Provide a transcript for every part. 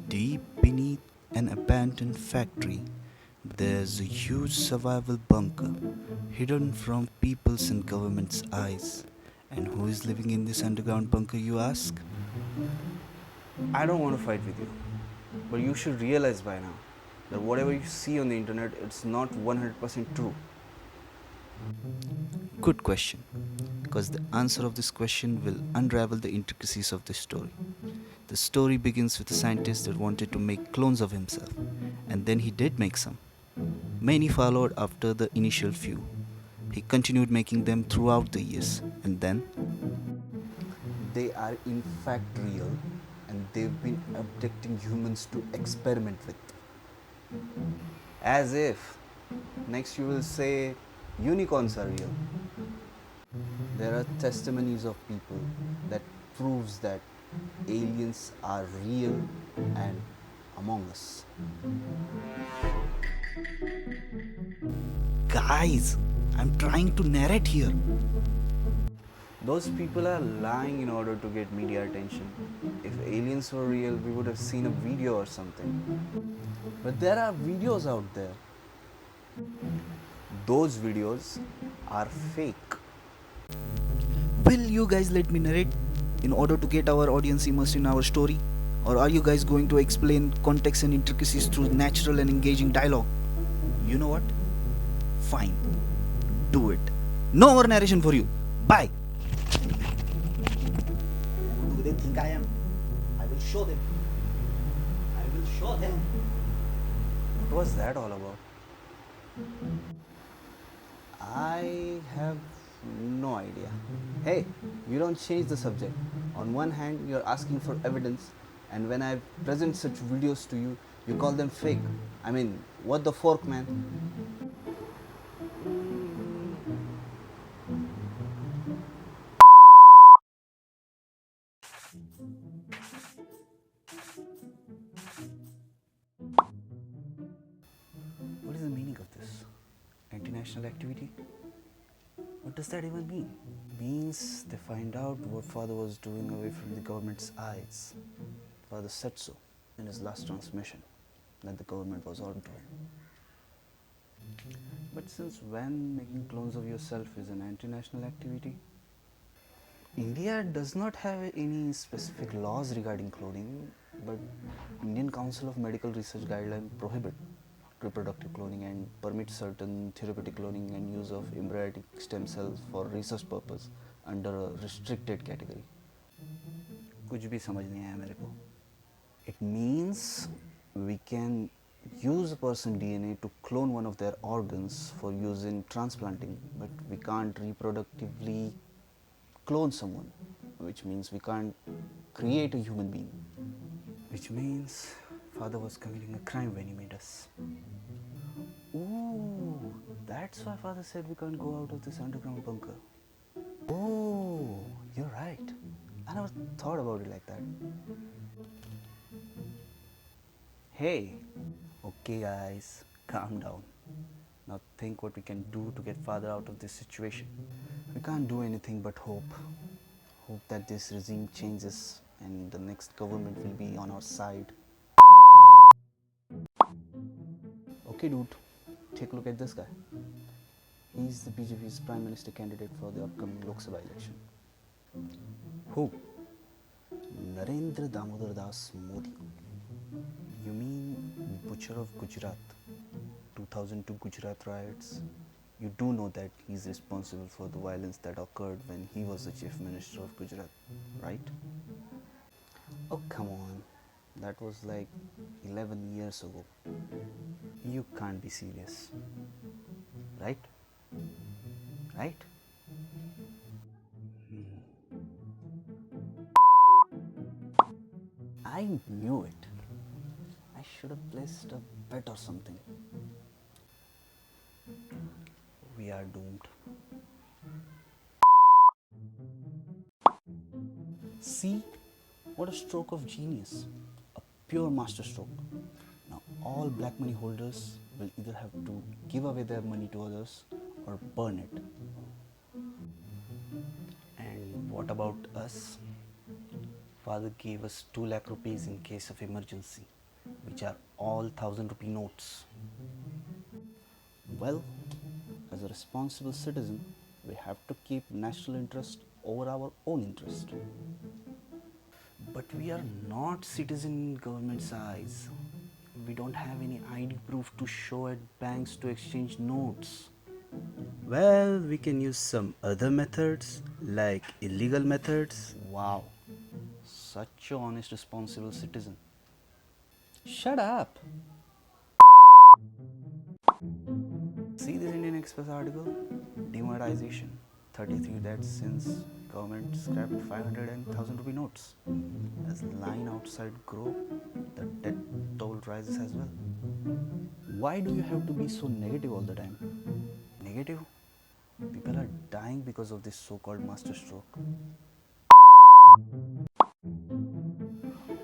Deep beneath an abandoned factory, there's a huge survival bunker, hidden from people's and government's eyes. And who is living in this underground bunker, you ask? I don't want to fight with you, but you should realize by now that whatever you see on the internet, it's not 100% true. Good question, because the answer of this question will unravel the intricacies of this story. The story begins with a scientist that wanted to make clones of himself, and then he did make some. Many followed after the initial few. He continued making them throughout the years, and then They are in fact real, and they've been abducting humans to experiment with. As if next you will say unicorns are real. There are testimonies of people that proves that aliens are real and among us. guys, I'm trying to narrate here. Those people are lying in order to get media attention. If aliens were real, we would have seen a video or something. But there are videos out there. Those videos are fake. Will you guys let me narrate in order to get our audience immersed in our story? Or are you guys going to explain context and intricacies through natural and engaging dialogue? You know what? Fine. Do it. No more narration for you. Bye. Who do they think I am? I will show them. I will show them. What was that all about? I have no idea. Hey, you don't change the subject. On one hand, you're asking for evidence, and when I present such videos to you, you call them fake. I mean, what the fork, man? What is the meaning of this? International activity? What does that even mean? Means they find out what father was doing away from the government's eyes. Father said so in his last transmission that the government was onto him. But since when making clones of yourself is an anti-national activity? India does not have any specific laws regarding cloning, but Indian Council of Medical Research guidelines prohibit reproductive cloning and permit certain therapeutic cloning and use of embryonic stem cells for research purpose under a restricted category. कुछ भी समझ नहीं आया मेरे को. It means we can use a person's DNA to clone one of their organs for use in transplanting, but we can't reproductively clone someone, which means we can't create a human being. Which means father was committing a crime when he made us. Ooh, that's why father said we can't go out of this underground bunker. Oh, you're right. I never thought about it like that. Hey, okay guys, calm down. Now think what we can do to get father out of this situation. We can't do anything but hope. Hope that this regime changes and the next government will be on our side. Okay, dude, take a look at this guy. He's the BJP's Prime Minister candidate for the upcoming Lok Sabha election. Who? Narendra Damodar Das Modi. You mean Butcher of Gujarat? 2002 Gujarat riots. You do know that he's responsible for the violence that occurred when he was the Chief Minister of Gujarat, right? Oh, come on. That was like 11 years ago. You can't be serious. Right? Right? I knew it. I should have placed a bet or something. We are doomed. See? What a stroke of genius. A pure masterstroke. Now, all black money holders will either have to give away their money to others or burn it. And what about us? Father gave us 2 lakh rupees in case of emergency, which are all 1000 rupee notes. Well, as a responsible citizen, we have to keep national interest over our own interest. But we are not citizen in government's eyes. We don't have any ID proof to show at banks to exchange notes. Well, we can use some other methods, like illegal methods. Wow, such a honest, responsible citizen. Shut up! See this Indian Express article? Demonetization. 33 deaths since government scrapped 500 and 1000 rupee notes. As line outside grow, the death toll rises as well. Why do you have to be so negative all the time? Negative? People are dying because of this so-called master stroke.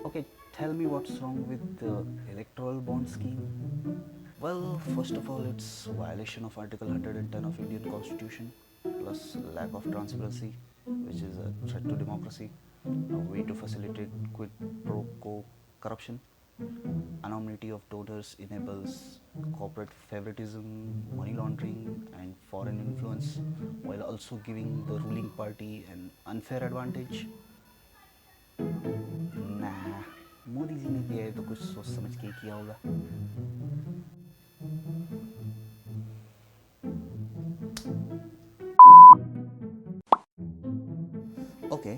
Okay, tell me what's wrong with the electoral bond scheme? Well, first of all, it's violation of Article 110 of Indian Constitution, plus lack of transparency, which is a threat to democracy, a way to facilitate quid pro quo corruption. Anonymity of donors enables corporate favoritism, money laundering, and foreign influence, while also giving the ruling party an unfair advantage. Nah, Modi ji ने किया है तो कुछ सोच समझ के ही किया होगा. Okay,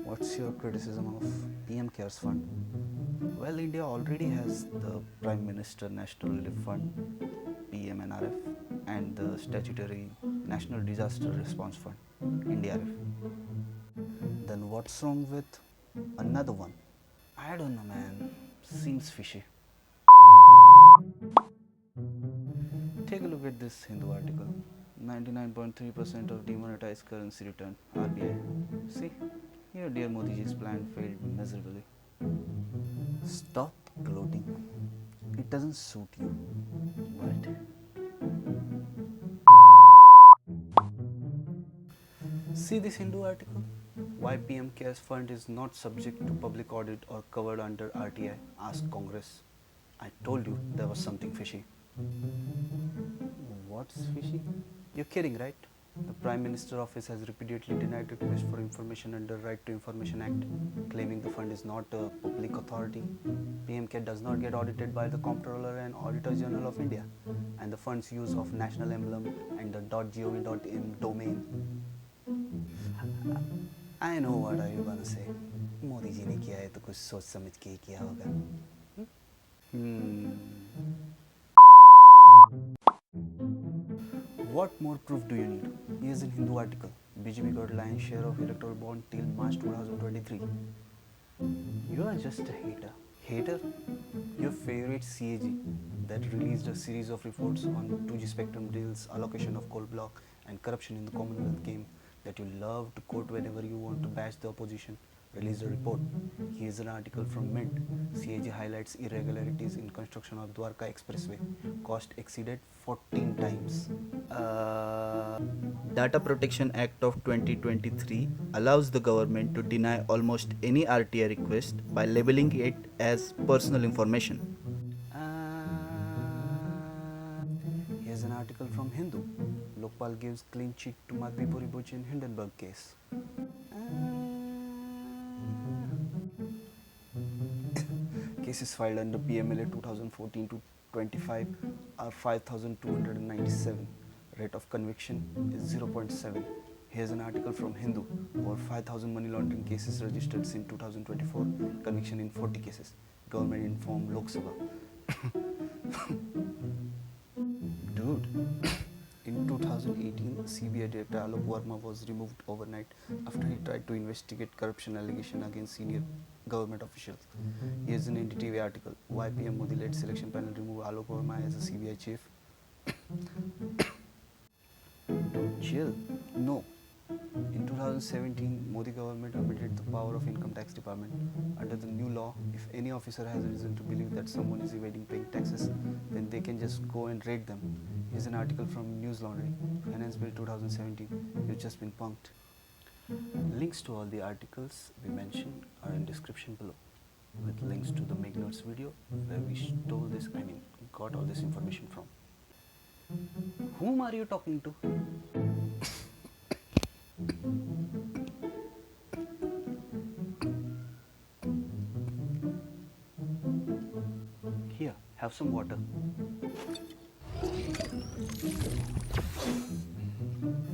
what's your criticism of PM Cares Fund? Well, India already has the Prime Minister National Relief Fund, PMNRF, and the statutory National Disaster Response Fund, NDRF. Then what's wrong with another one? I don't know, man. Seems fishy. Take a look at this Hindu article. 99.3% of demonetized currency returned. RBI. See, your dear Modi ji's plan failed miserably. Stop gloating. It doesn't suit you. What? See this Hindu article? Why PM Cares Fund is not subject to public audit or covered under RTI? Ask Congress. I told you there was something fishy. What's fishy? You're kidding, right? The Prime Minister office has repeatedly denied requests for information under Right to Information Act, claiming the fund is not a public authority. PMK does not get audited by the Comptroller and Auditor General of India, and the fund's use of national emblem and the .gov.in domain. I know what are you gonna say. Modi ji ने किया है तो कुछ सोच समझ के ही किया होगा. What more proof do you need? Here's in Hindu article. BJP got lion's share of electoral bond till March 2023. You are just a hater. Hater? Your favorite CAG that released a series of reports on 2G spectrum deals, allocation of coal block, and corruption in the Commonwealth game that you love to quote whenever you want to bash the opposition, released a report. Here's an article from Mint. CAG highlights irregularities in construction of Dwarka Expressway. Cost exceeded 14 times. Data Protection Act of 2023 allows the government to deny almost any RTI request by labeling it as personal information. Here's an article from Hindu. Lokpal gives clean cheat to Madhvi Puri Buch in Hindenburg case. Cases filed under PMLA 2014 to 25 are 5,297. Rate of conviction is 0.7. Here's an article from Hindu. Over 5,000 money laundering cases registered since 2024. Conviction in 40 cases. Government informed Lok Sabha. Dude, in 2018, CBI Director Alok Verma was removed overnight after he tried to investigate corruption allegation against senior government officials. Here's an NDTV article. Why PM Modi-led selection panel removed Alok Verma as a CBI chief? Dude, chill. No. In 2017, Modi government abridged the power of income tax department. Under the new law, if any officer has a reason to believe that someone is evading paying taxes, then they can just go and raid them. Here's an article from News Laundry. Finance Bill 2017. You've just been punked. Links to all the articles we mentioned are in description below, with links to the Magnets video where we stole this, got all this information from. Whom are you talking to? Here, have some water.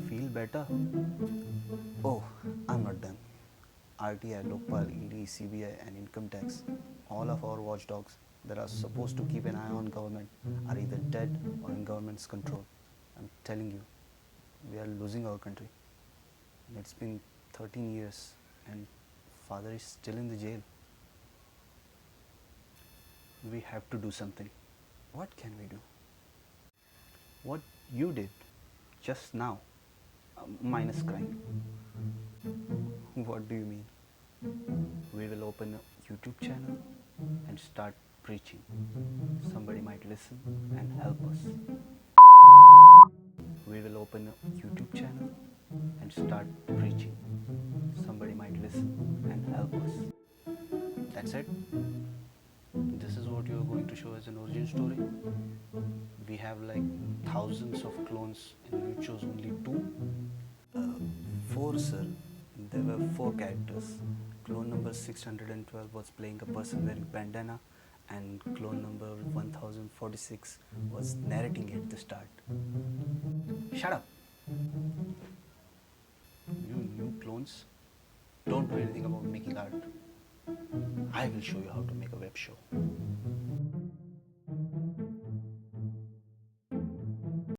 Feel better? Oh, I'm not done. RTI, Lokpal, ED, CBI, and income tax, all of our watchdogs that are supposed to keep an eye on government are either dead or in government's control. I'm telling you, we are losing our country. It's been 13 years and father is still in the jail. We have to do something. What can we do? What you did just now, minus crime. What do you mean? We will open a YouTube channel and start preaching. Somebody might listen and help us. We will open a YouTube channel and start preaching. Somebody might listen and help us. That's it. This is what you are going to show as an origin story. We have like thousands of clones and you chose only two. Four, sir. There were four characters. Clone number 612 was playing a person wearing bandana, and clone number 1046 was narrating at the start. Shut up! You new clones don't know anything about making art. I will show you how to make a web show.